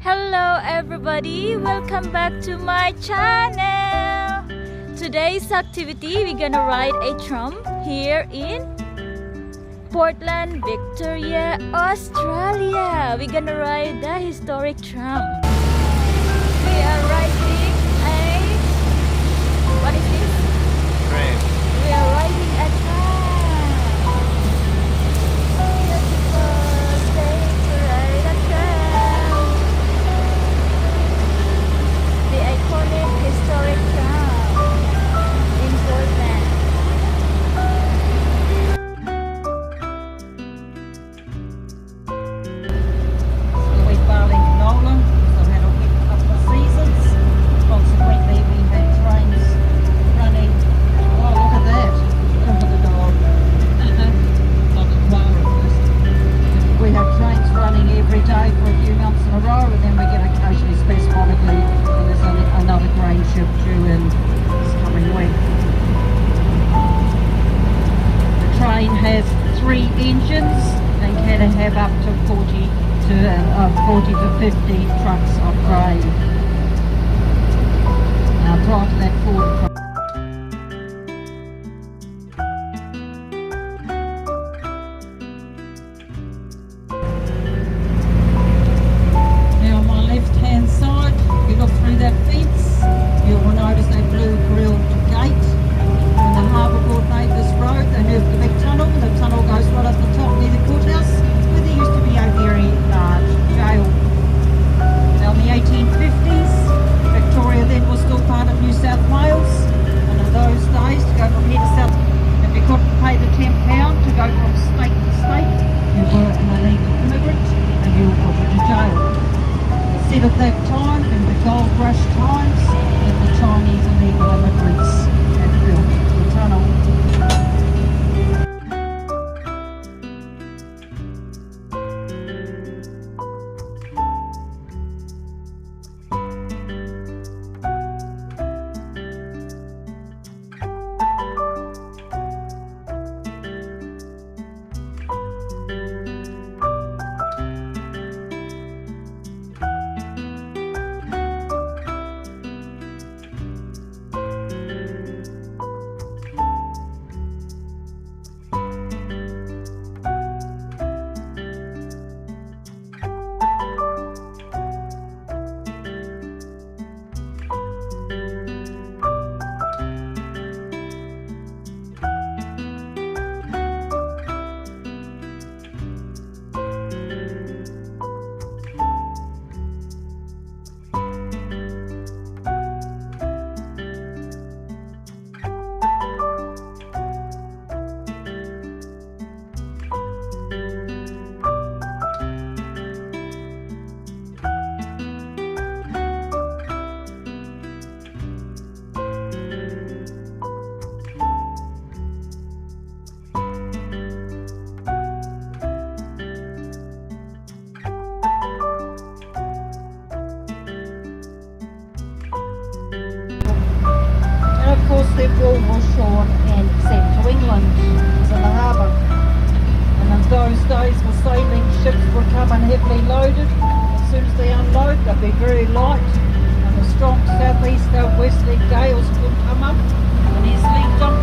Hello everybody, welcome back to my channel. Today's activity, we're gonna ride a tram here in Portland, Victoria, Australia. We're gonna ride the historic tram. We are riding a, what is this? Tram. We are riding a tram. Beautiful day to ride a tram. The iconic historic tram in Portland. We've barley canola. I've had a wet couple of seasons. Consequently, we had trains running. Oh, look at that! Look at the dog. We have trains running every day for a few months in a row, and then we get occasionally spasmodically, and there's another grain ship due in this coming week. The train has 3 engines and can have up to 40 to 50 trucks of grain. Now drive to that forward truck. Now on my left hand side, if you look through that fence, you will notice that blue grilled gate. When the Harbour Board made this road, they moved the big tunnel, and the tunnel goes right up the top near the courthouse, where there used to be a very large jail. Now in the 1850s, Victoria then was still part of New South Wales, and in those days, to go from here to South, if you couldn't pay the £10 to go from state to state, you were an illegal immigrant and you were put into jail. They said at that time, in the gold rush times, that the Chinese illegal immigrants had built the tunnel. And of course their wool was shorn and sent to England, in the harbour. And in those days the sailing ships would come in heavily loaded. As soon as they unload, they'd be very light, and the strong southeast, southwesterly gales would come up and easily dump